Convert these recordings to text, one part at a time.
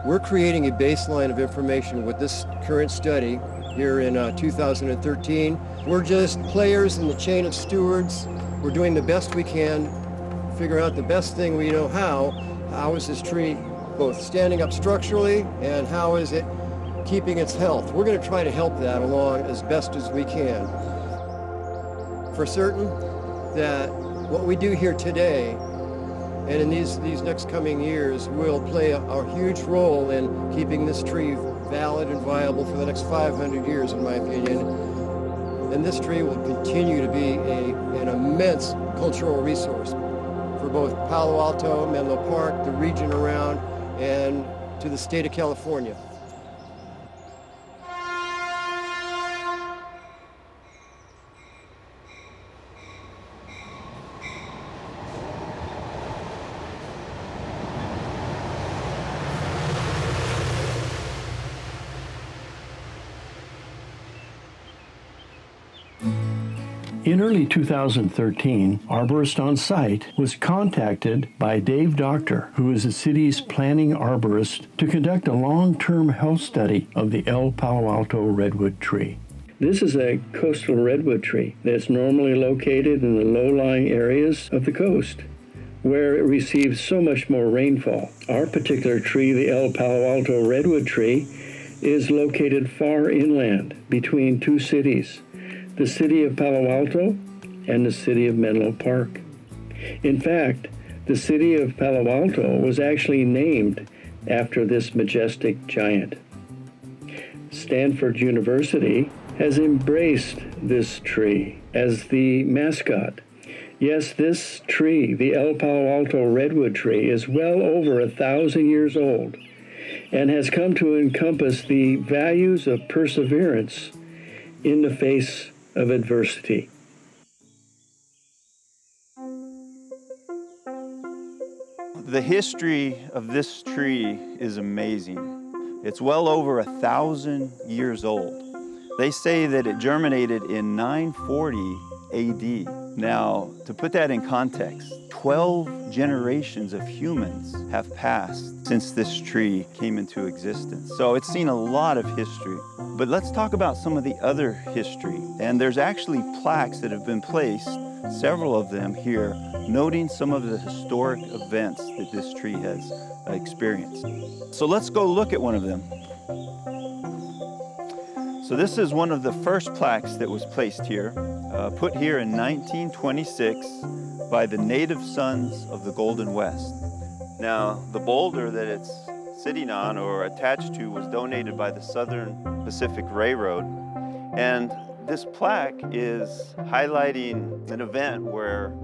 We're creating a baseline of information with this current study here in 2013. We're just players in the chain of stewards. We're doing the best we can, figure out the best thing we know how. How is this tree both standing up structurally and how is it keeping its health? We're going to try to help that along as best as we can. For certain that what we do here today and in these next coming years will play a huge role in keeping this tree valid and viable for the next 500 years, in my opinion. And this tree will continue to be an immense cultural resource for both Palo Alto, Menlo Park, the region around, and to the state of California. In early 2013, Arborist OnSite was contacted by Dave Doctor, who is the city's planning arborist, to conduct a long-term health study of the El Palo Alto redwood tree. This is a coastal redwood tree that's normally located in the low-lying areas of the coast, where it receives so much more rainfall. Our particular tree, the El Palo Alto redwood tree, is located far inland between two cities, the city of Palo Alto and the city of Menlo Park. In fact, the city of Palo Alto was actually named after this majestic giant. Stanford University has embraced this tree as the mascot. Yes, this tree, the El Palo Alto redwood tree, is well over 1,000 years old and has come to encompass the values of perseverance in the face of adversity. The history of this tree is amazing. It's well over 1,000 years old. They say that it germinated in 940 AD. Now, to put that in context, 12 generations of humans have passed since this tree came into existence. So it's seen a lot of history. But let's talk about some of the other history. And there's actually plaques that have been placed, several of them here, noting some of the historic events that this tree has experienced. So let's go look at one of them. So this is one of the first plaques that was placed here, put here in 1926 by the Native Sons of the Golden West. Now, the boulder that it's sitting on or attached to was donated by the Southern Pacific Railroad. And this plaque is highlighting an event where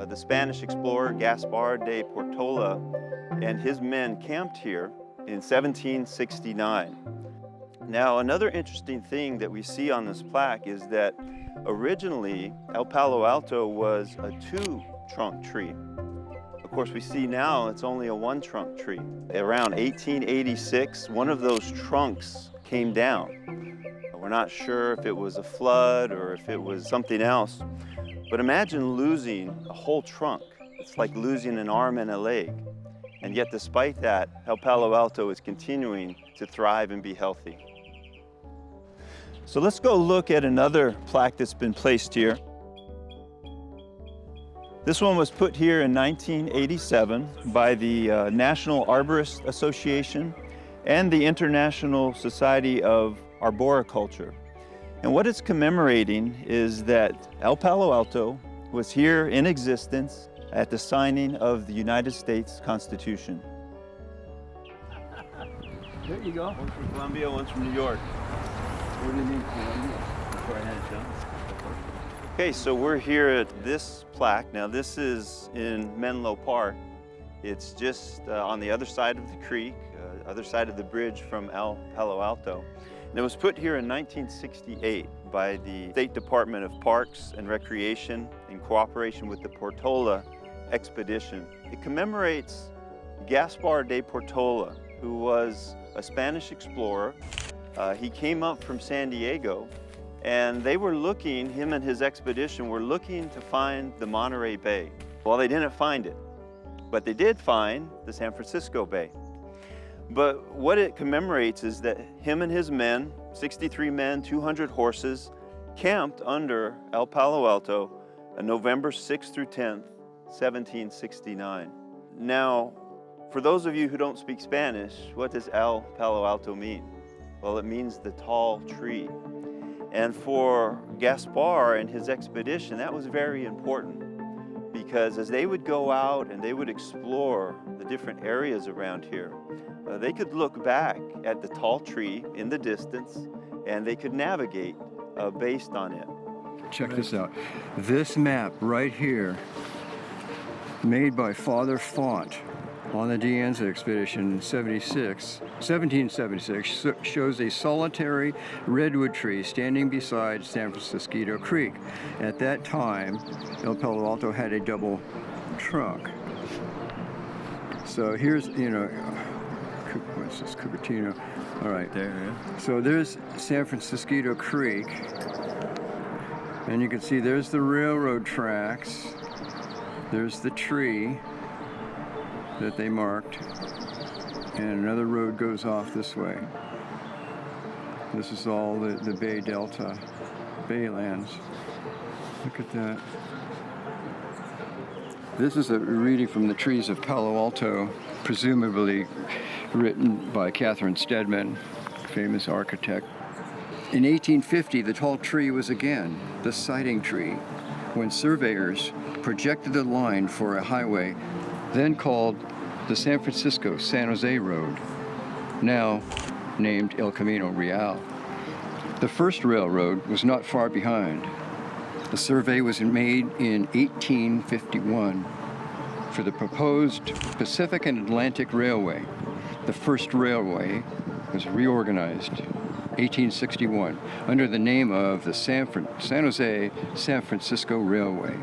the Spanish explorer Gaspar de Portola and his men camped here in 1769. Now, another interesting thing that we see on this plaque is that originally El Palo Alto was a two-trunk tree. Of course, we see now it's only a one-trunk tree. Around 1886, one of those trunks came down. We're not sure if it was a flood or if it was something else, but imagine losing a whole trunk. It's like losing an arm and a leg. And yet, despite that, El Palo Alto is continuing to thrive and be healthy. So let's go look at another plaque that's been placed here. This one was put here in 1987 by the National Arborist Association and the International Society of Arboriculture. And what it's commemorating is that El Palo Alto was here in existence at the signing of the United States Constitution. There you go. One's from Columbia, one's from New York. What do you mean Columbia? Before I had it done. Okay, so we're here at this plaque. Now this is in Menlo Park. It's just on the other side of the creek, other side of the bridge from El Palo Alto. And it was put here in 1968 by the State Department of Parks and Recreation in cooperation with the Portola expedition. It commemorates Gaspar de Portola, who was a Spanish explorer. He came up from San Diego, and they were looking, him and his expedition were looking to find the Monterey Bay. Well, they didn't find it, but they did find the San Francisco Bay. But what it commemorates is that him and his men, 63 men, 200 horses, camped under El Palo Alto on November 6th through 10th, 1769. Now, for those of you who don't speak Spanish, what does El Palo Alto mean? Well, it means the tall tree. And for Gaspar and his expedition, that was very important, because as they would go out and they would explore the different areas around here, they could look back at the tall tree in the distance and they could navigate based on it. Check this out. This map right here, made by Father Font on the De Anza expedition in 1776, shows a solitary redwood tree standing beside San Francisco Creek. At that time, El Palo Alto had a double trunk. So here's, what's this, Cupertino? All right. There, yeah. So there's San Francisco Creek, and you can see there's the railroad tracks. There's the tree that they marked, and another road goes off this way. This is all the Bay Delta, Baylands. Look at that. This is a reading from the Trees of Palo Alto, presumably written by Catherine Stedman, famous architect. In 1850, the tall tree was again the sighting tree when surveyors projected the line for a highway then called the San Francisco-San Jose Road, now named El Camino Real. The first railroad was not far behind. The survey was made in 1851 for the proposed Pacific and Atlantic Railway. The first railway was reorganized 1861 under the name of the San Jose-San Francisco Railway.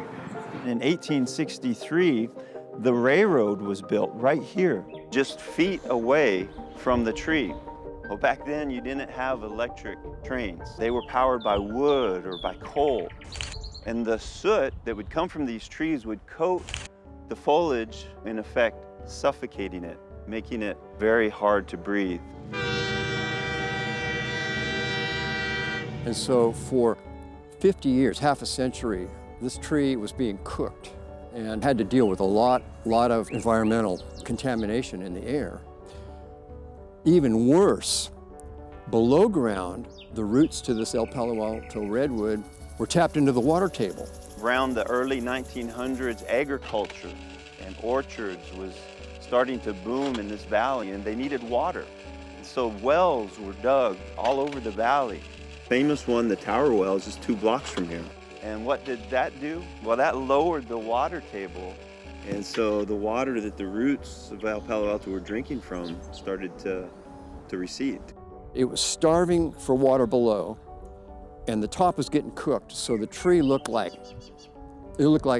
In 1863, the railroad was built right here, just feet away from the tree. Well, back then you didn't have electric trains. They were powered by wood or by coal. And the soot that would come from these trees would coat the foliage, in effect suffocating it, making it very hard to breathe. And so for 50 years, half a century, this tree was being cooked and had to deal with a lot of environmental contamination in the air. Even worse, below ground, the roots to this El Palo Alto redwood were tapped into the water table. Around the early 1900s, agriculture and orchards was starting to boom in this valley, and they needed water. And so wells were dug all over the valley. Famous one, the Tower Well, is just 2 blocks from here. And what did that do? Well, that lowered the water table. And so the water that the roots of El Palo Alto were drinking from started to recede. It was starving for water below, and the top was getting cooked, so the tree looked like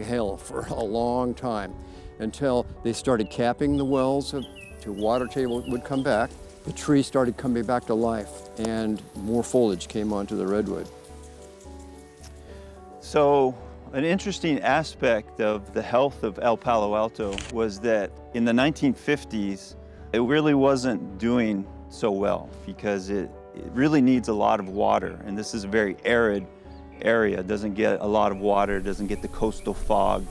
hell for a long time, until they started capping the wells to water table would come back. The tree started coming back to life, and more foliage came onto the redwood. So an interesting aspect of the health of El Palo Alto was that in the 1950s, it really wasn't doing so well because it really needs a lot of water. And this is a very arid area. It doesn't get a lot of water, it doesn't get the coastal fog.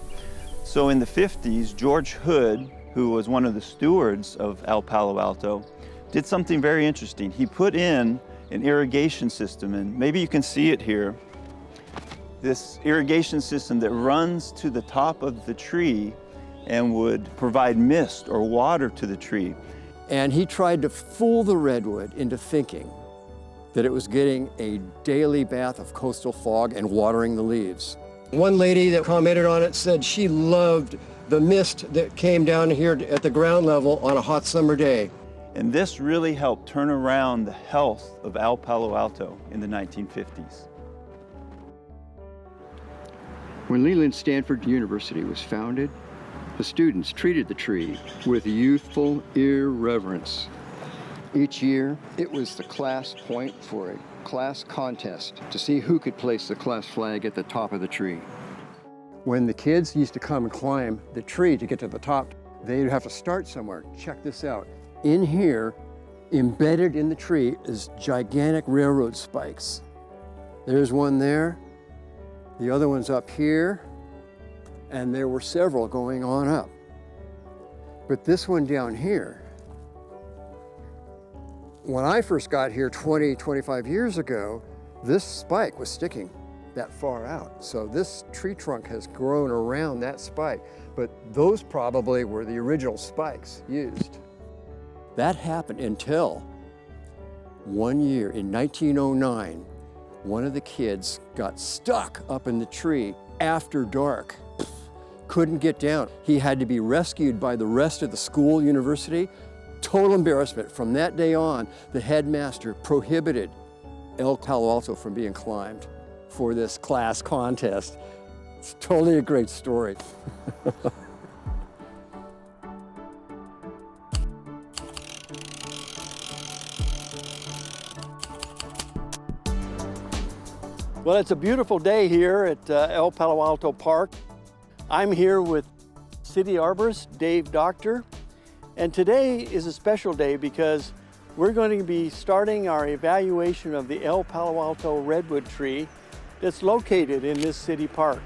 So in the 50s, George Hood, who was one of the stewards of El Palo Alto, did something very interesting. He put in an irrigation system, and maybe you can see it here. This irrigation system that runs to the top of the tree and would provide mist or water to the tree. And he tried to fool the redwood into thinking that it was getting a daily bath of coastal fog and watering the leaves. One lady that commented on it said she loved the mist that came down here at the ground level on a hot summer day. And this really helped turn around the health of El Palo Alto in the 1950s. When Leland Stanford University was founded, the students treated the tree with youthful irreverence. Each year, it was the class point for a class contest to see who could place the class flag at the top of the tree. When the kids used to come and climb the tree to get to the top, they'd have to start somewhere. Check this out. in here, embedded in the tree, is gigantic railroad spikes. There's one there, the other one's up here, and there were several going on up. But this one down here, when I first got here 20, 25 years ago, this spike was sticking that far out. So this tree trunk has grown around that spike, but those probably were the original spikes used. That happened until one year in 1909, one of the kids got stuck up in the tree after dark, couldn't get down. He had to be rescued by the rest of the school, university. Total embarrassment. From that day on, the headmaster prohibited El Palo Alto from being climbed for this class contest. It's totally a great story. Well, it's a beautiful day here at El Palo Alto Park. I'm here with City Arborist Dave Doctor, and today is a special day because we're going to be starting our evaluation of the El Palo Alto redwood tree that's located in this city park.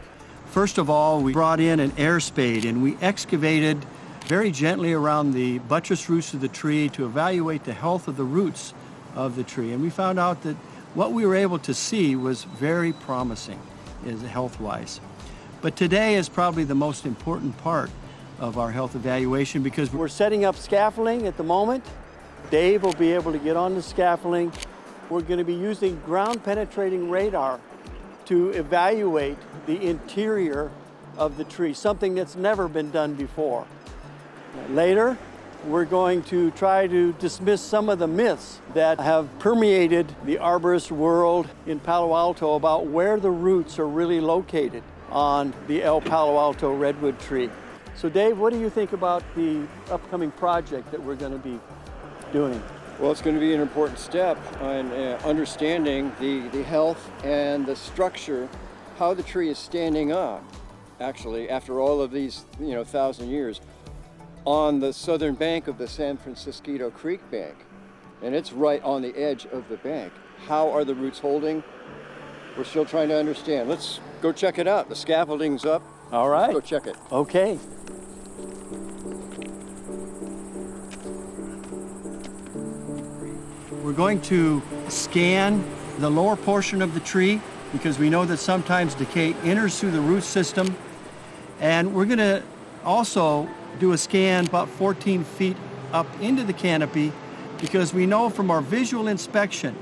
First of all, we brought in an air spade and we excavated very gently around the buttress roots of the tree to evaluate the health of the roots of the tree. And we found out that what we were able to see was very promising health-wise. But today is probably the most important part of our health evaluation because we're setting up scaffolding at the moment. Dave will be able to get on the scaffolding. We're going to be using ground-penetrating radar to evaluate the interior of the tree, something that's never been done before. Later, we're going to try to dismiss some of the myths that have permeated the arborist world in Palo Alto about where the roots are really located on the El Palo Alto redwood tree. So Dave, what do you think about the upcoming project that we're going to be doing? Well, it's going to be an important step on understanding the health and the structure, how the tree is standing up, actually, after all of these 1,000 years, on the southern bank of the San Francisco Creek bank. And it's right on the edge of the bank. How are the roots holding? We're still trying to understand. Let's go check it out. The scaffolding's up. All right. Let's go check it. Okay. We're going to scan the lower portion of the tree because we know that sometimes decay enters through the root system. And we're going to also do a scan about 14 feet up into the canopy because we know from our visual inspection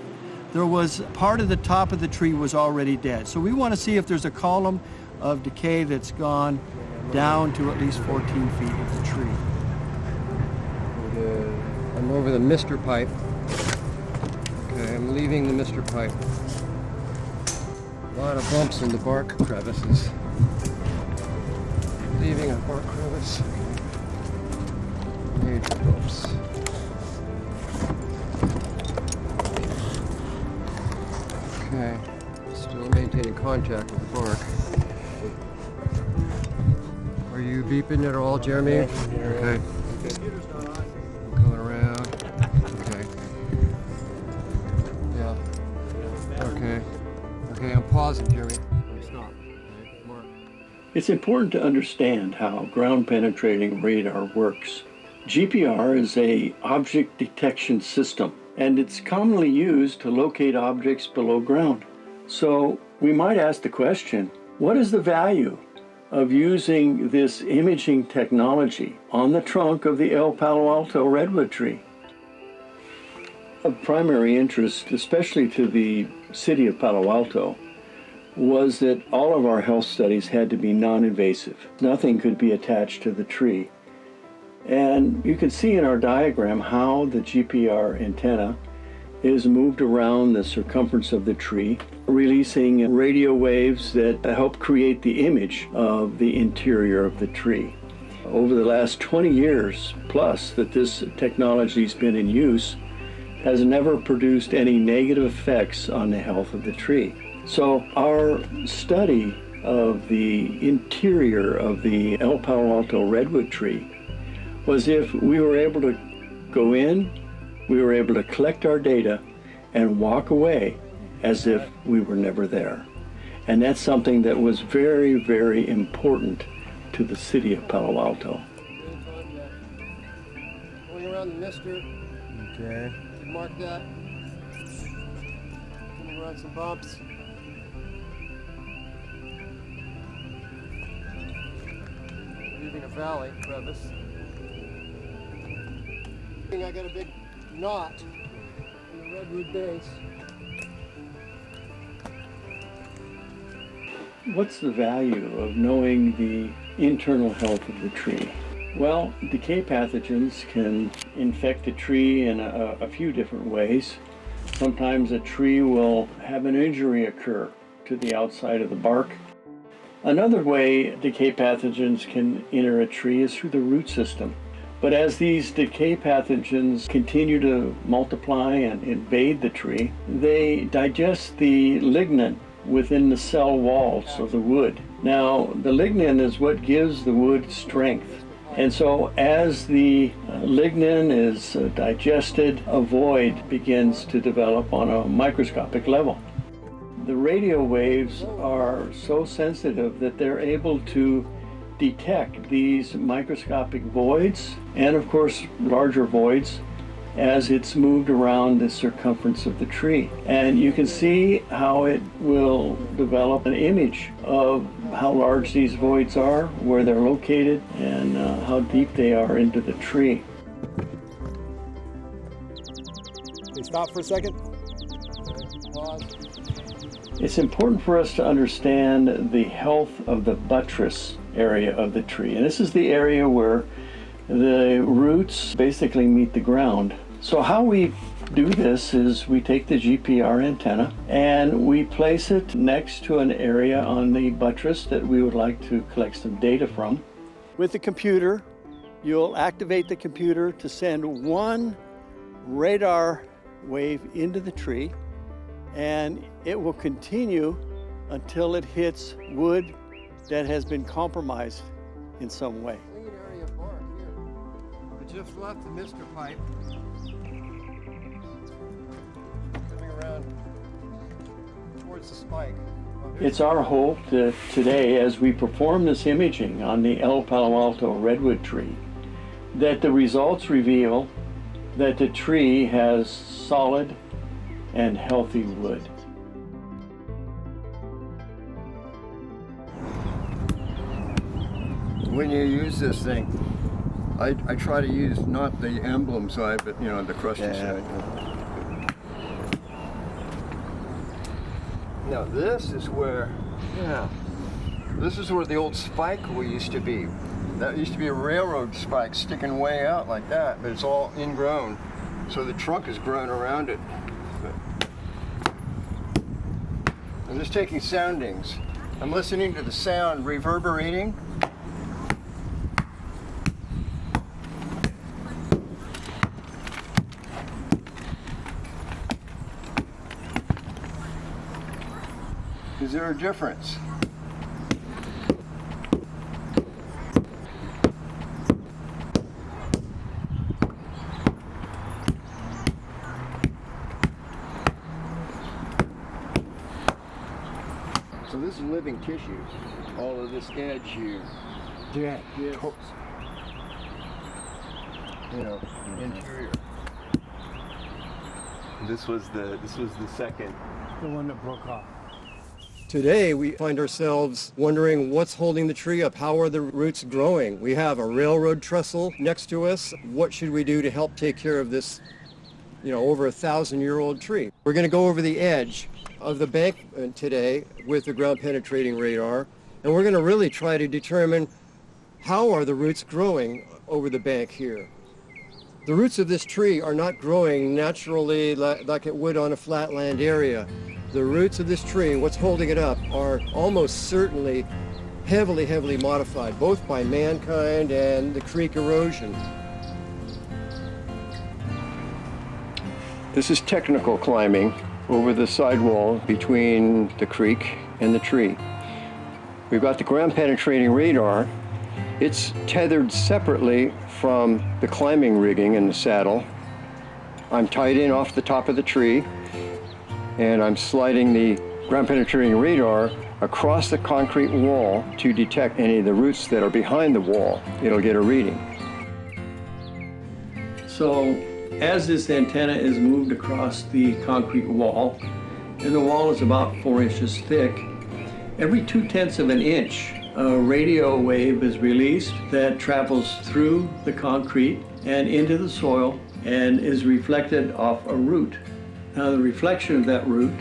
there was part of the top of the tree was already dead. So we want to see if there's a column of decay that's gone down to at least 14 feet of the tree. I'm over the mister pipe. Okay, I'm leaving the mister pipe. A lot of bumps in the bark crevices. Leaving a bark crevice. Major bumps. Okay, still maintaining contact with the bark. Are you beeping at all, Jeremy? Okay. I'm going around. Okay. Yeah. Okay. Okay, I'm pausing, Jeremy. Stop. Okay, Mark. It's important to understand how ground-penetrating radar works. GPR is an object detection system, and it's commonly used to locate objects below ground. So we might ask the question, what is the value of using this imaging technology on the trunk of the El Palo Alto redwood tree? Of primary interest, especially to the city of Palo Alto, was that all of our health studies had to be non-invasive. Nothing could be attached to the tree. And you can see in our diagram how the GPR antenna is moved around the circumference of the tree, releasing radio waves that help create the image of the interior of the tree. Over the last 20 years plus that this technology's been in use, has never produced any negative effects on the health of the tree. So our study of the interior of the El Palo Alto redwood tree was if we were able to go in, we were able to collect our data and walk away as if we were never there. And that's something that was very, very important to the city of Palo Alto. Going around the mister. Okay. Mark that. Coming around some bumps. Leaving a valley crevice. I got a big knot in the redwood base. What's the value of knowing the internal health of the tree? Well, decay pathogens can infect a tree in a few different ways. Sometimes a tree will have an injury occur to the outside of the bark. Another way decay pathogens can enter a tree is through the root system. But as these decay pathogens continue to multiply and invade the tree, they digest the lignin within the cell walls of the wood. Now, the lignin is what gives the wood strength. And so as the lignin is digested, a void begins to develop on a microscopic level. The radio waves are so sensitive that they're able to detect these microscopic voids and, of course, larger voids as it's moved around the circumference of the tree. And you can see how it will develop an image of how large these voids are, where they're located, and how deep they are into the tree. Can you stop for a second? Pause. It's important for us to understand the health of the buttress area of the tree. And this is the area where the roots basically meet the ground. So how we do this is we take the GPR antenna and we place it next to an area on the buttress that we would like to collect some data from. With the computer, you'll activate the computer to send one radar wave into the tree, and it will continue until it hits wood that has been compromised in some way. Clean area of bark here. I just left the mister pipe. Coming around towards the spike. It's our hope that today, as we perform this imaging on the El Palo Alto redwood tree, that the results reveal that the tree has solid and healthy wood. When you use this thing, I try to use not the emblem side, but the crusty side. Now this is where the old spike used to be. That used to be a railroad spike sticking way out like that, but it's all ingrown. So the trunk is grown around it. I'm just taking soundings. I'm listening to the sound reverberating. Is there a difference? So this is living tissue. All of this edge here. Yeah. Interior. This was the second. The one that broke off. Today we find ourselves wondering what's holding the tree up. How are the roots growing? We have a railroad trestle next to us. What should we do to help take care of this, over 1,000-year-old tree? We're going to go over the edge of the bank today with the ground penetrating radar, and we're going to really try to determine how are the roots growing over the bank here. The roots of this tree are not growing naturally like it would on a flatland area. The roots of this tree, what's holding it up, are almost certainly heavily modified, both by mankind and the creek erosion. This is technical climbing over the sidewall between the creek and the tree. We've got the ground penetrating radar, It's tethered separately from the climbing rigging in the saddle. I'm tied in off the top of the tree, and I'm sliding the ground penetrating radar across the concrete wall to detect any of the roots that are behind the wall. It'll get a reading. So as this antenna is moved across the concrete wall, and the wall is about 4 inches thick, every 2/10 of an inch, a radio wave is released that travels through the concrete and into the soil and is reflected off a root. Now the reflection of that root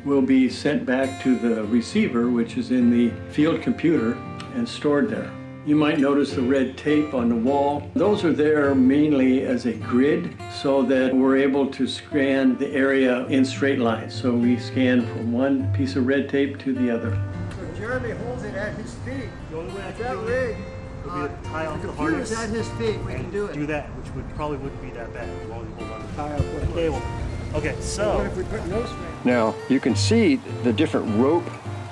will be sent back to the receiver, which is in the field computer and stored there. You might notice the red tape on the wall. Those are there mainly as a grid so that we're able to scan the area in straight lines. So we scan from one piece of red tape to the other. So Jeremy holds it at his feet. The only way I That can do rig, it would be to tie off the computer's harness at his feet. We can and do it. that, which probably wouldn't be that bad as long as you hold on to Tie up with the cable. Okay, What so if we put no string? Now, you can see the different rope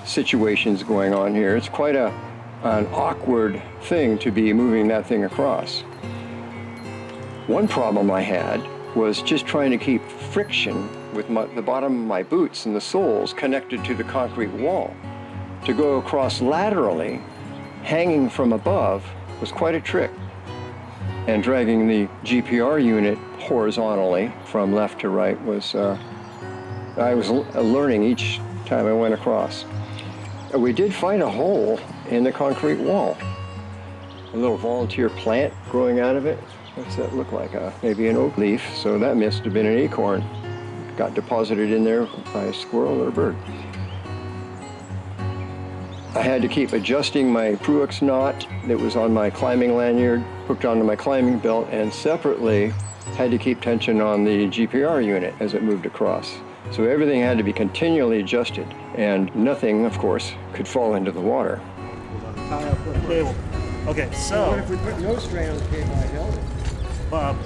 situations going on here. It's quite an awkward thing to be moving that thing across. One problem I had was just trying to keep friction with the bottom of my boots and the soles connected to the concrete wall. To go across laterally, hanging from above, was quite a trick. And dragging the GPR unit horizontally from left to right was, I was learning each time I went across. We did find a hole in the concrete wall. A little volunteer plant growing out of it. What's that look like? Maybe an oak leaf, so that must have been an acorn. Got deposited in there by a squirrel or a bird. I had to keep adjusting my Pruix knot that was on my climbing lanyard, hooked onto my climbing belt, and separately had to keep tension on the GPR unit as it moved across. So everything had to be continually adjusted, and nothing, of course, could fall into the water. Tie up with cable. Okay, What so if we put no string on the cable? I held it. Bob,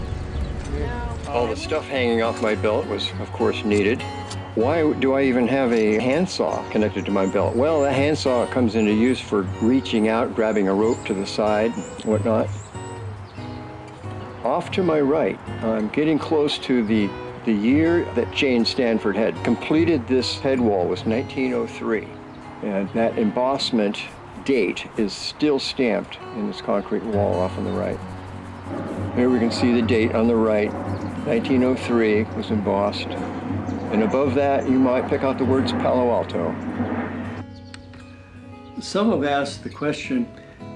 All the stuff hanging off my belt was, of course, needed. Why do I even have a handsaw connected to my belt? Well, that handsaw comes into use for reaching out, grabbing a rope to the side, whatnot. Off to my right, I'm getting close to the year that Jane Stanford had completed this head wall was 1903. And that embossment date is still stamped in this concrete wall off on the right. Here we can see the date on the right, 1903 was embossed. And above that, you might pick out the words Palo Alto. Some have asked the question,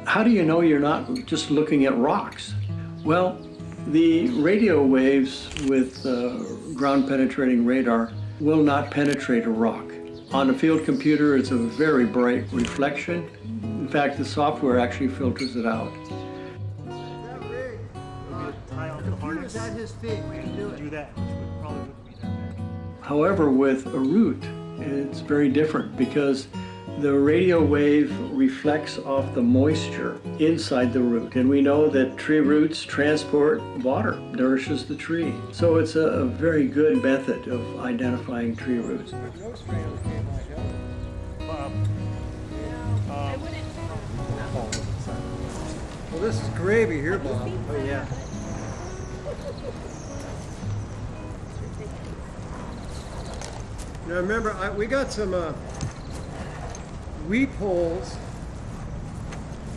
how do you know you're not just looking at rocks? Well, the radio waves with ground penetrating radar will not penetrate a rock. On a field computer, it's a very bright reflection. In fact, the software actually filters it out. That rig, tie off the harness computer's at his feet. We can do it. do that, which probably wouldn't be that bad. However, with a root, it's very different because the radio wave reflects off the moisture inside the root. And we know that tree roots transport water, nourishes the tree. So it's a very good method of identifying tree roots. Put no string on the cable. I held it. Bob, Well, this is gravy here, Bob. oh yeah. Now remember, we got some weep holes,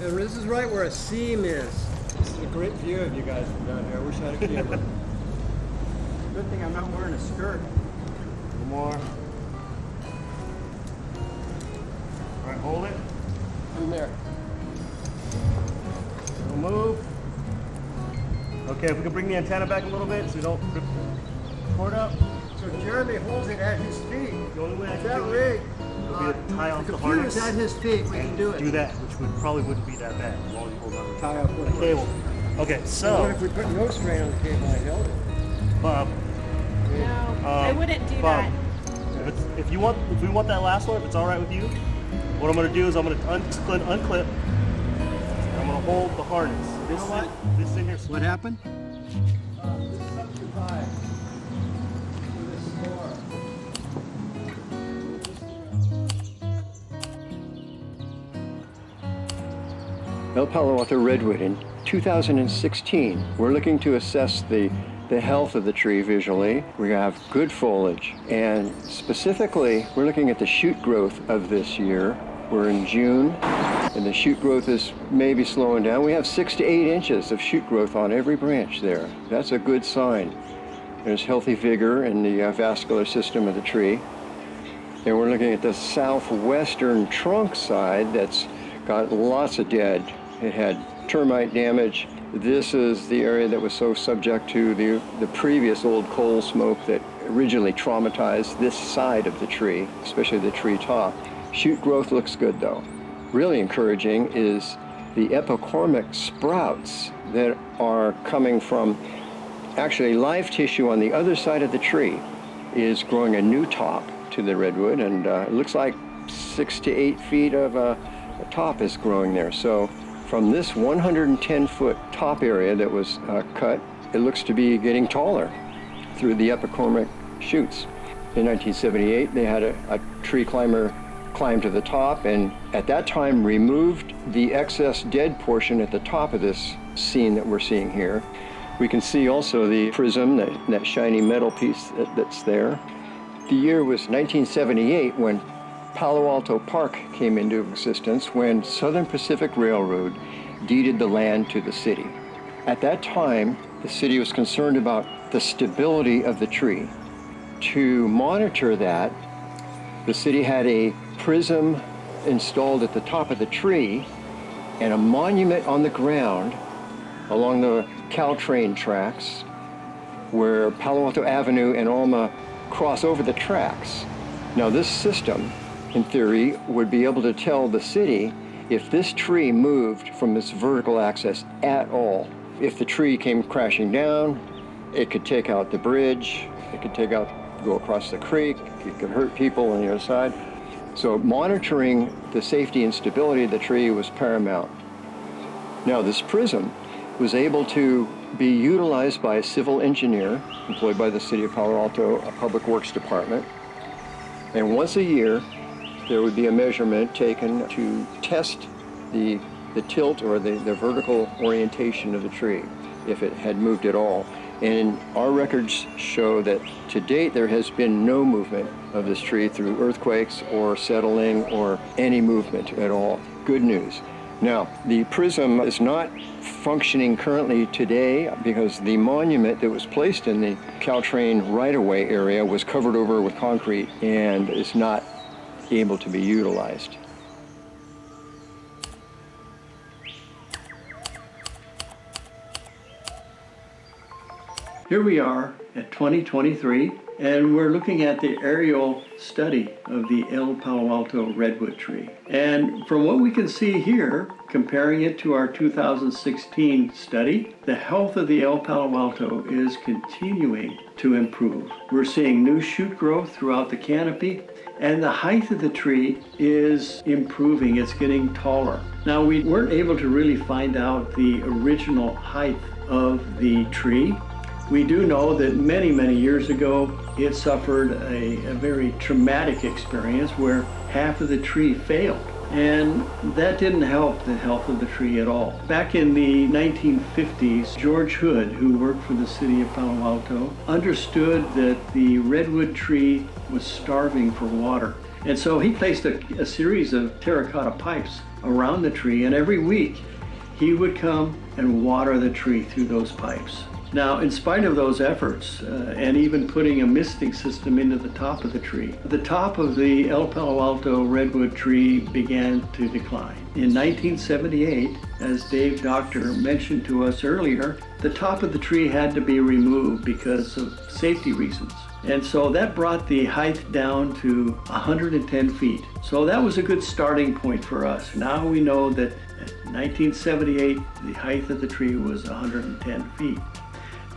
and this is right where a seam is. This is a great view of you guys from down here. I wish I had a camera. Good thing I'm not wearing a skirt. One more. All right, hold it. In there. Don't move. Okay, if we can bring the antenna back a little bit so we don't rip the cord up. So Jeremy holds it at his feet. The only way I can That do rig, it would be to tie off the computer's harness at his feet. We can do it. do that, which probably wouldn't be that bad as long as you hold on to Tie up with the cable. Okay, What so if we put no string on the cable? I held it. Bob, No, I wouldn't do Bob, that. if we want that last one, if it's all right with you, what I'm going to do is I'm going to unclip. And I'm going to hold the harness. You know what? This in here. What happened? This is up too high. For this floor. El Palo Alto redwood in 2016. We're looking to assess the health of the tree visually. We have good foliage, and specifically, we're looking at the shoot growth of this year. We're in June, and the shoot growth is maybe slowing down. We have 6 to 8 inches of shoot growth on every branch there. That's a good sign. There's healthy vigor in the vascular system of the tree. And we're looking at the southwestern trunk side that's got lots of dead. It had termite damage. This is the area that was so subject to the previous old coal smoke that originally traumatized this side of the tree, especially the tree top. Shoot growth looks good though. Really encouraging is the epicormic sprouts that are coming from actually live tissue on the other side of the tree is growing a new top to the redwood, and it looks like 6 to 8 feet of a top is growing there. So from this 110-foot top area that was cut, it looks to be getting taller through the epicormic shoots. In 1978, they had a tree climber climb to the top, and at that time removed the excess dead portion at the top of this scene that we're seeing here. We can see also the prism, that shiny metal piece that's there. The year was 1978 when Palo Alto Park came into existence, when Southern Pacific Railroad deeded the land to the city. At that time, the city was concerned about the stability of the tree. To monitor that, the city had a prism installed at the top of the tree and a monument on the ground along the Caltrain tracks where Palo Alto Avenue and Alma cross over the tracks. Now this system, in theory, would be able to tell the city if this tree moved from this vertical axis at all. If the tree came crashing down, it could take out the bridge, it could go across the creek, it could hurt people on the other side. So monitoring the safety and stability of the tree was paramount. Now this prism was able to be utilized by a civil engineer employed by the City of Palo Alto Public Works Department. And once a year, there would be a measurement taken to test the tilt or the vertical orientation of the tree, if it had moved at all. And our records show that to date there has been no movement of this tree through earthquakes or settling or any movement at all. Good news. Now, the prism is not functioning currently today because the monument that was placed in the Caltrain right-of-way area was covered over with concrete and is not able to be utilized. Here we are at 2023, and we're looking at the aerial study of the El Palo Alto redwood tree. And from what we can see here, comparing it to our 2016 study, the health of the El Palo Alto is continuing to improve. We're seeing new shoot growth throughout the canopy, and the height of the tree is improving. It's getting taller. Now, we weren't able to really find out the original height of the tree. We do know that many, many years ago, it suffered a very traumatic experience where half of the tree failed. And that didn't help the health of the tree at all. Back in the 1950s, George Hood, who worked for the city of Palo Alto, understood that the redwood tree was starving for water. And so he placed a series of terracotta pipes around the tree, and every week he would come and water the tree through those pipes. Now, in spite of those efforts, and even putting a misting system into the top of the tree, the top of the El Palo Alto redwood tree began to decline. In 1978, as Dave Doctor mentioned to us earlier, the top of the tree had to be removed because of safety reasons. And so that brought the height down to 110 feet. So that was a good starting point for us. Now we know that in 1978, the height of the tree was 110 feet.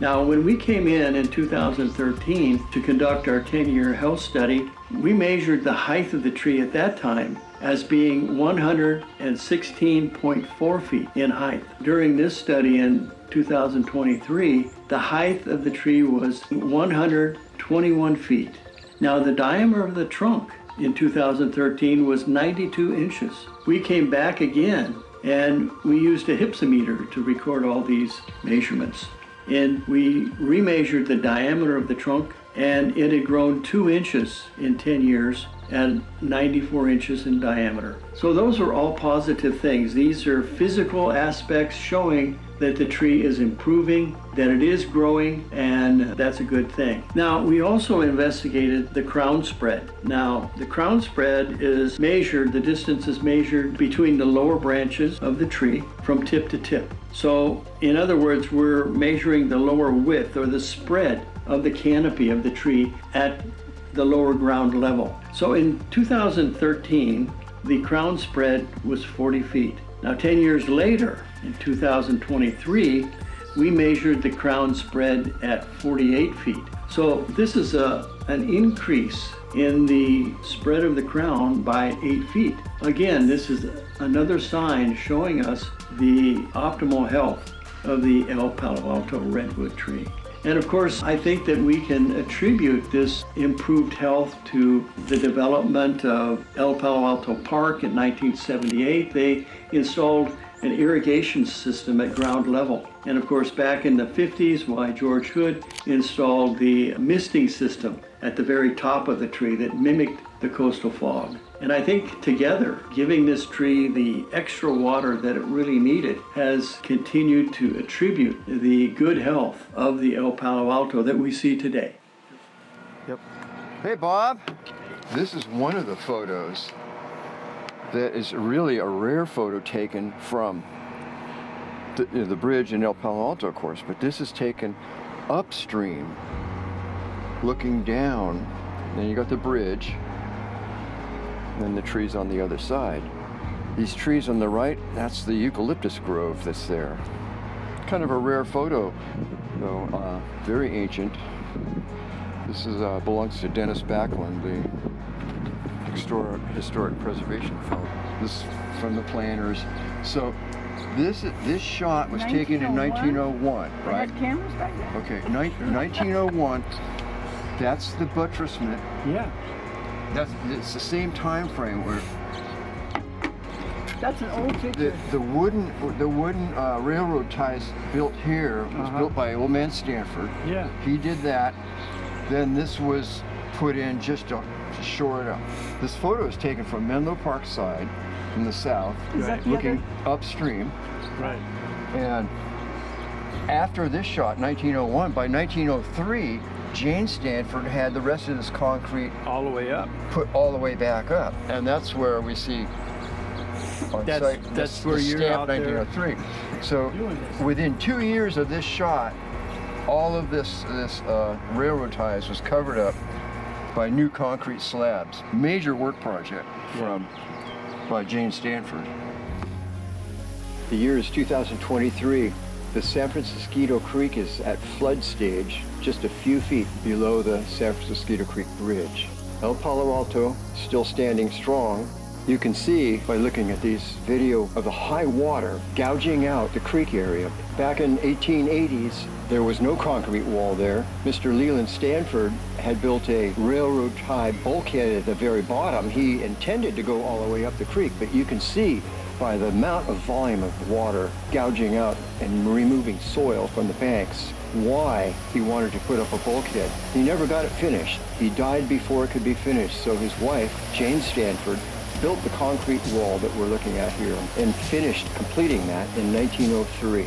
Now, when we came in 2013 to conduct our 10-year health study, we measured the height of the tree at that time as being 116.4 feet in height. During this study in 2023, the height of the tree was 121 feet. Now, the diameter of the trunk in 2013 was 92 inches. We came back again And we used a hypsometer to record all these measurements. And we remeasured the diameter of the trunk, and it had grown 2 inches in 10 years and 94 inches in diameter. So those are all positive things. These are physical aspects showing that the tree is improving, that it is growing, and that's a good thing. Now, we also investigated the crown spread. Now, the crown spread is measured, the distance is measured between the lower branches of the tree from tip to tip. So, in other words, we're measuring the lower width or the spread of the canopy of the tree at the lower ground level. So in 2013, the crown spread was 40 feet. Now 10 years later, in 2023, we measured the crown spread at 48 feet. So this is an increase in the spread of the crown by 8 feet. Again, this is another sign showing us the optimal health of the El Palo Alto redwood tree. And of course, I think that we can attribute this improved health to the development of El Palo Alto Park in 1978. They installed an irrigation system at ground level. And of course, back in the 50s, George Hood installed the misting system at the very top of the tree that mimicked the coastal fog. And I think together, giving this tree the extra water that it really needed has continued to attribute the good health of the El Palo Alto that we see today. Yep. Hey, Bob. This is one of the photos that is really a rare photo taken from the bridge in El Palo Alto, of course, but this is taken upstream, looking down. Then you got the bridge, and then the trees on the other side. These trees on the right, that's the eucalyptus grove that's there. Kind of a rare photo, though, very ancient. This is belongs to Dennis Backlund, the historic preservation fellow. This is from the planners. So this shot was taken in 1901, right? Had cameras back then? Okay, 1901. That's the buttressment. Yeah. It's the same time frame where That's an old picture. the wooden railroad ties built here was built by old man Stanford. Yeah. He did that. Then this was put in just to shore it up. This photo is taken from Menlo Park side, from the south, Is that the looking upstream. Right. And after this shot, 1901, by 1903, Jane Stanford had the rest of this concrete All the way up. put all the way back up, and that's where we see on site. That's where you're stamp out there 1903. So doing this. within 2 years of this shot, all of this railroad ties was covered up by new concrete slabs. Major work project by Jane Stanford. The year is 2023. The San Francisco Creek is at flood stage, just a few feet below the San Francisco Creek Bridge. El Palo Alto still standing strong. You can see by looking at these video of the high water gouging out the creek area. Back in 1880s, there was no concrete wall there. Mr. Leland Stanford had built a railroad tie bulkhead at the very bottom. He intended to go all the way up the creek, but you can see by the amount of volume of water gouging out and removing soil from the banks why he wanted to put up a bulkhead. He never got it finished. He died before it could be finished, so his wife, Jane Stanford, built the concrete wall that we're looking at here and finished completing that in 1903.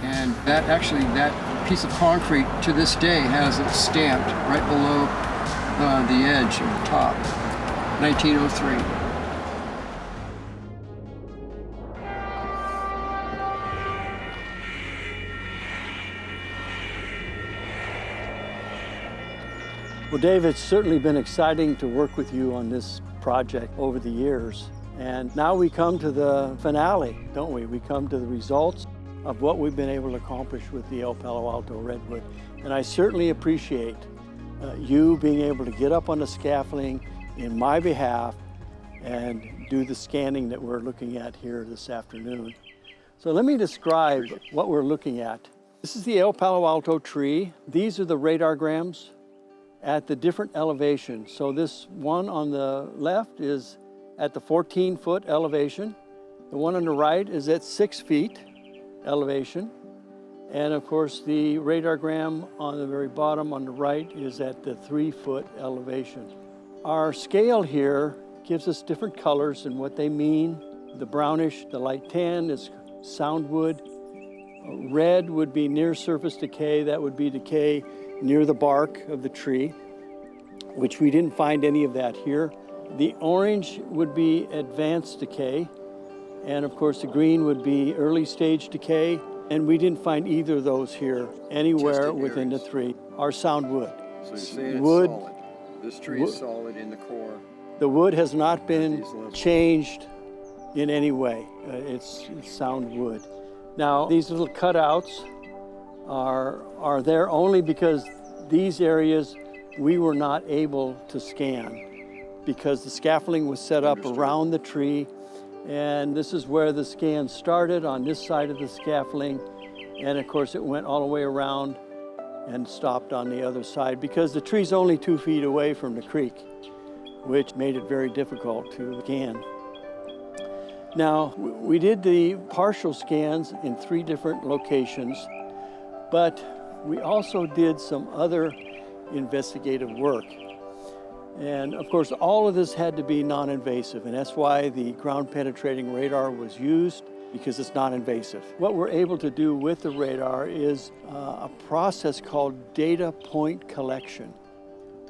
And that piece of concrete to this day has it stamped right below the edge of the top, 1903. Well, Dave, it's certainly been exciting to work with you on this project over the years. And now we come to the finale, don't we? We come to the results of what we've been able to accomplish with the El Palo Alto redwood. And I certainly appreciate you being able to get up on the scaffolding in my behalf and do the scanning that we're looking at here this afternoon. So let me describe what we're looking at. This is the El Palo Alto tree. These are the radargrams at the different elevations. So this one on the left is at the 14-foot elevation, The one on the right is at 6 feet elevation. And of course, the radargram on the very bottom on the right is at the 3-foot elevation. Our scale here gives us different colors and what they mean. The brownish, the light tan is soundwood. Red would be near surface decay. That would be decay near the bark of the tree, which we didn't find any of that here. The orange would be advanced decay. And of course, the green would be early stage decay. And we didn't find either of those here anywhere within the tree. Our sound wood. So you're saying it's Wood, solid. This tree is solid in the core. the wood has not been changed in any way. It's sound wood. Now, these little cutouts are there only because these areas we were not able to scan because the scaffolding was set up around the tree. And this is where the scan started on this side of the scaffolding. And of course, it went all the way around and stopped on the other side because the tree's only 2 feet away from the creek, which made it very difficult to scan. Now, we did the partial scans in 3 different locations, but we also did some other investigative work. And of course, all of this had to be non-invasive, and that's why the ground penetrating radar was used, because it's non-invasive. What we're able to do with the radar is a process called data point collection.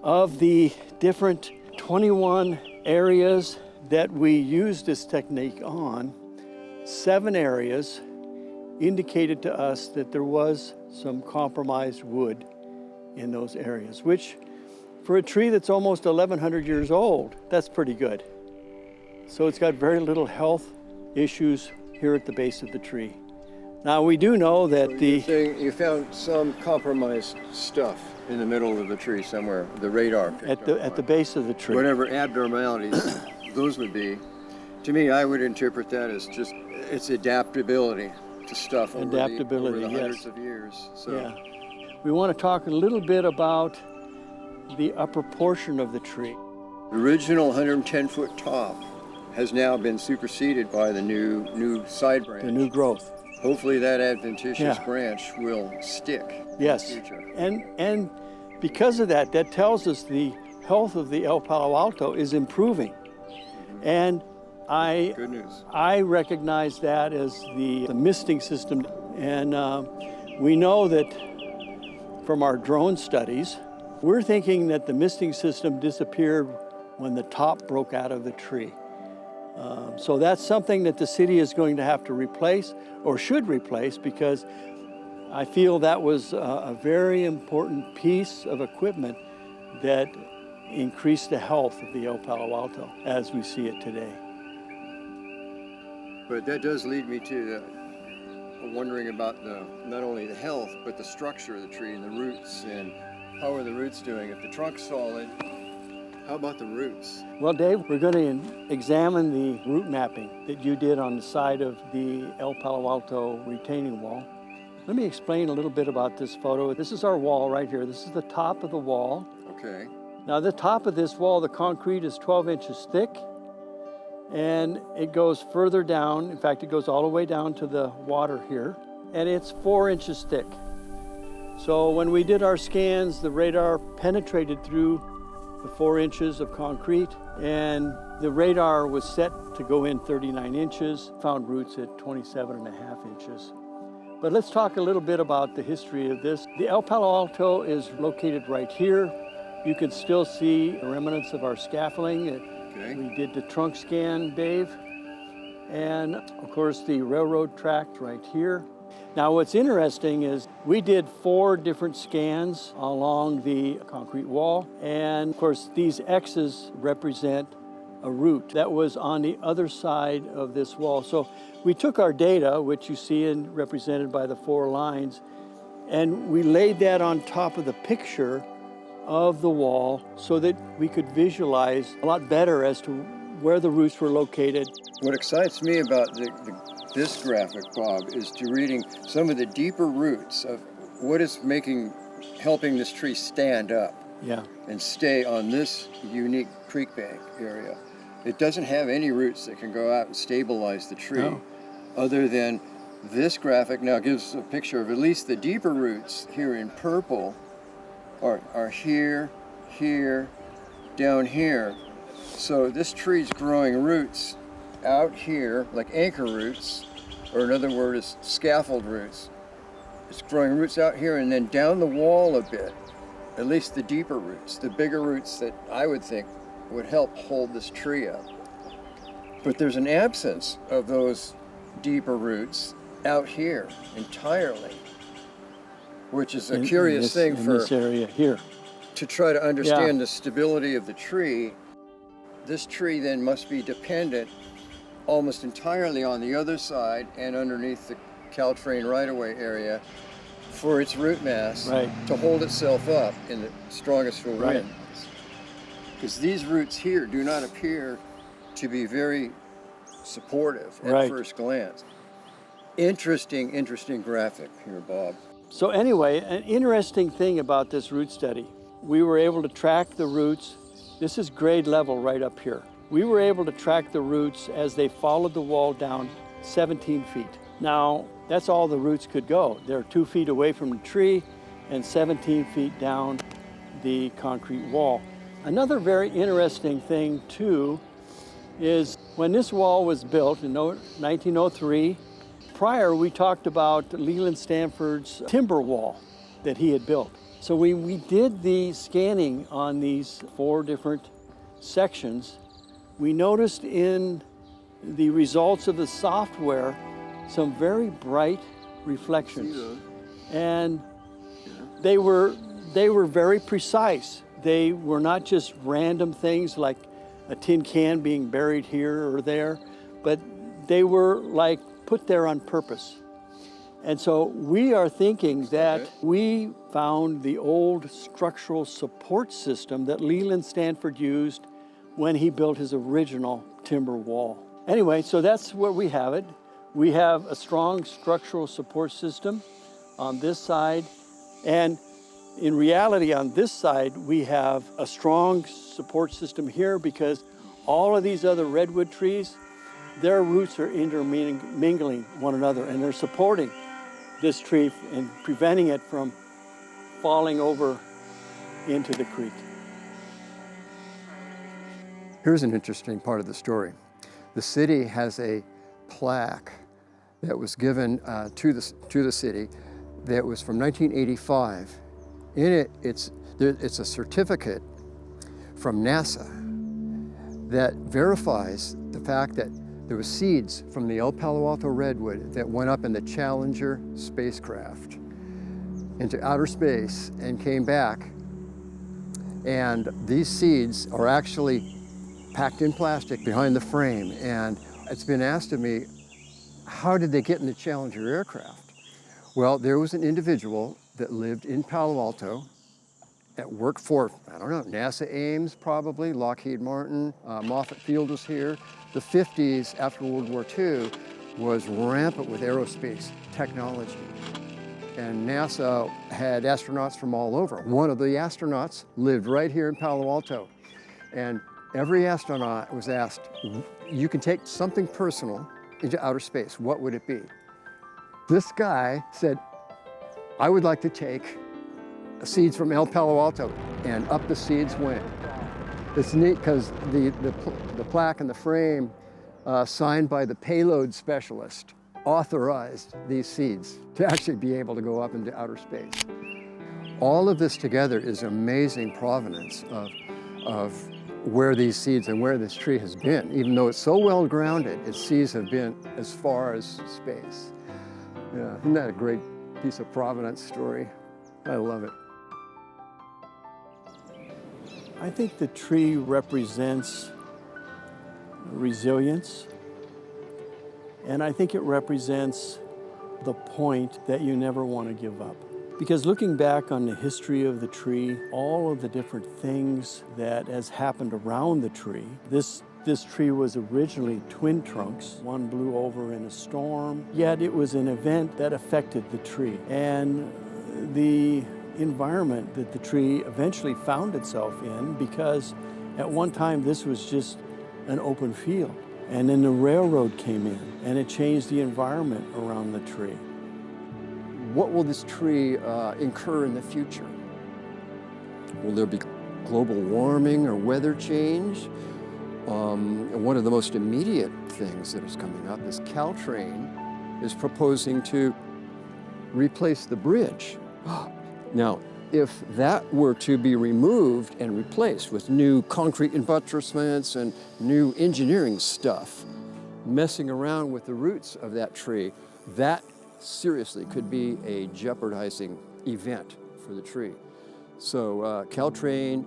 Of the different 21 areas that we used this technique on, 7 areas indicated to us that there was some compromised wood in those areas, which for a tree that's almost 1,100 years old, that's pretty good. So it's got very little health issues here at the base of the tree. Now we do know that You're saying you found some compromised stuff in the middle of the tree somewhere, the radar picked up at the on. base of the tree. Whatever abnormalities those would be, to me, I would interpret that as just its adaptability to stuff over the hundreds of years. So. Yeah. We want to talk a little bit about the upper portion of the tree. The original 110-foot top has now been superseded by the new side branch. The new growth. Hopefully that adventitious branch will stick in the future. And because of that, that tells us the health of the El Palo Alto is improving. And Good news. I recognize that as the misting system. And we know that from our drone studies, we're thinking that the misting system disappeared when the top broke out of the tree. So that's something that the city is going to have to replace, or should replace, because I feel that was a very important piece of equipment that increased the health of the El Palo Alto as we see it today. But that does lead me to wondering about not only the health, but the structure of the tree and the roots, and how are the roots doing? If the trunk's solid, how about the roots? Well, Dave, we're going to examine the root mapping that you did on the side of the El Palo Alto retaining wall. Let me explain a little bit about this photo. This is our wall right here. This is the top of the wall. Okay. Now, the top of this wall, the concrete is 12 inches thick, and it goes further down. In fact, it goes all the way down to the water here, and it's 4 inches thick. So when we did our scans, the radar penetrated through the 4 inches of concrete, and the radar was set to go in 39 inches, found roots at 27.5 inches. But let's talk a little bit about the history of this. The El Palo Alto is located right here. You can still see the remnants of our scaffolding. Okay. We did the trunk scan, Dave. And of course, the railroad track right here. Now, what's interesting is we did 4 different scans along the concrete wall. And of course, these X's represent a root that was on the other side of this wall. So we took our data, which you see represented by the 4 lines, and we laid that on top of the picture of the wall so that we could visualize a lot better as to where the roots were located. What excites me about this graphic, Bob, is to reading some of the deeper roots of what is helping this tree stand up and stay on this unique creek bank area. It doesn't have any roots that can go out and stabilize the tree, No. other than this graphic now gives a picture of at least the deeper roots here in purple are here, here, down here. So this tree's growing roots out here, like anchor roots, or another word is scaffold roots. It's growing roots out here and then down the wall a bit, at least the deeper roots, the bigger roots that I would think would help hold this tree up. But there's an absence of those deeper roots out here entirely, which is a curious thing in for this area here. to try to understand the stability of the tree. This tree then must be dependent almost entirely on the other side and underneath the Caltrain right-of-way area for its root mass to hold itself up in the strongest of winds. Because these roots here do not appear to be very supportive at first glance. Interesting graphic here, Bob. So anyway, an interesting thing about this root study, we were able to track the roots. This is grade level right up here. We were able to track the roots as they followed the wall down 17 feet. Now, that's all the roots could go. They're 2 feet away from the tree and 17 feet down the concrete wall. Another very interesting thing too is when this wall was built in 1903, prior we talked about Leland Stanford's timber wall that he had built. So we did the scanning on these 4 different sections. We noticed in the results of the software some very bright reflections. And they were very precise. They were not just random things like a tin can being buried here or there, but they were like put there on purpose. And so we are thinking that we found the old structural support system that Leland Stanford used when he built his original timber wall. Anyway, so that's where we have it. We have a strong structural support system on this side, and in reality on this side we have a strong support system here because all of these other redwood trees, their roots are intermingling one another and they're supporting this tree and preventing it from falling over into the creek. Here's an interesting part of the story. The city has a plaque that was given to the city that was from 1985. In it, it's a certificate from NASA that verifies the fact that there was seeds from the El Palo Alto redwood that went up in the Challenger spacecraft into outer space and came back. And these seeds are actually packed in plastic behind the frame. And it's been asked of me, how did they get in the Challenger aircraft? Well, there was an individual that lived in Palo Alto that worked for, I don't know, NASA Ames probably, Lockheed Martin, Moffett Field was here. The 50s after World War II was rampant with aerospace technology. And NASA had astronauts from all over. One of the astronauts lived right here in Palo Alto. And every astronaut was asked, you can take something personal into outer space, what would it be? This guy said, I would like to take seeds from El Palo Alto, and up the seeds went. It's neat because the plaque and the frame signed by the payload specialist authorized these seeds to actually be able to go up into outer space. All of this together is amazing provenance of where these seeds and where this tree has been. Even though it's so well grounded, its seeds have been as far as space. Yeah, isn't that a great piece of provenance story? I love it. I think the tree represents resilience, and I think it represents the point that you never want to give up. Because looking back on the history of the tree, all of the different things that has happened around the tree, this tree was originally twin trunks. One blew over in a storm, yet it was an event that affected the tree. And the environment that the tree eventually found itself in, because at one time this was just an open field. And then the railroad came in, and it changed the environment around the tree. What will this tree incur in the future? Will there be global warming or weather change? One of the most immediate things that is coming up is Caltrain is proposing to replace the bridge. Now, if that were to be removed and replaced with new concrete embuttressments and new engineering stuff, messing around with the roots of that tree, that seriously could be a jeopardizing event for the tree. So Caltrain,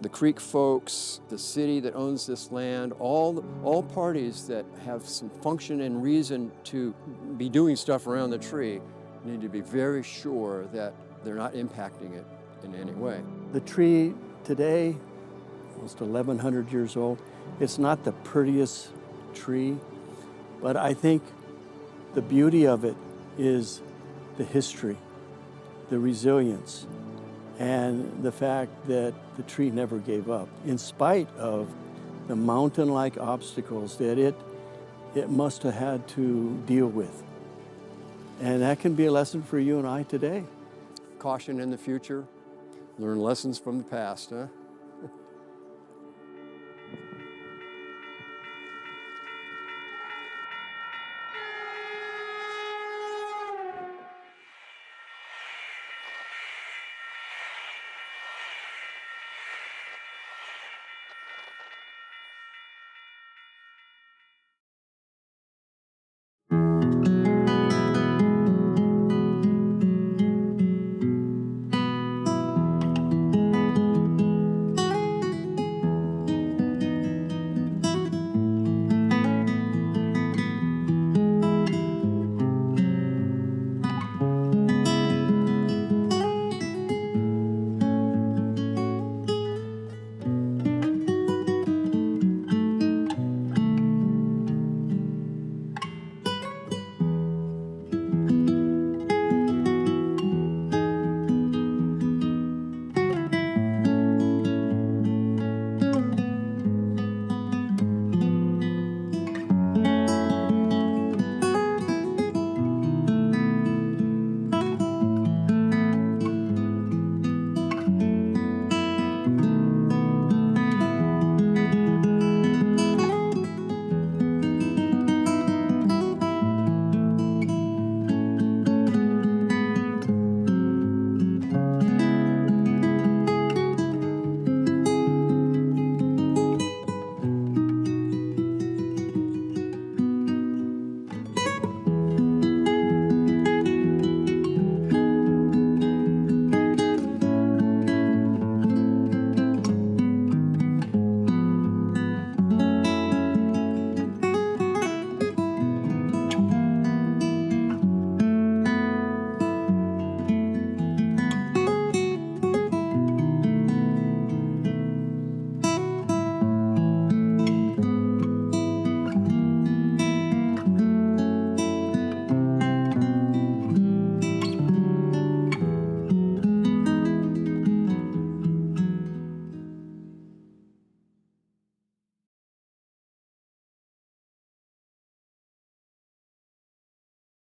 the Creek folks, the city that owns this land, all parties that have some function and reason to be doing stuff around the tree need to be very sure that they're not impacting it in any way. The tree today, almost 1,100 years old, it's not the prettiest tree, but I think the beauty of it is the history, the resilience, and the fact that the tree never gave up, in spite of the mountain-like obstacles that it must have had to deal with. And that can be a lesson for you and I today. Caution in the future, learn lessons from the past, huh?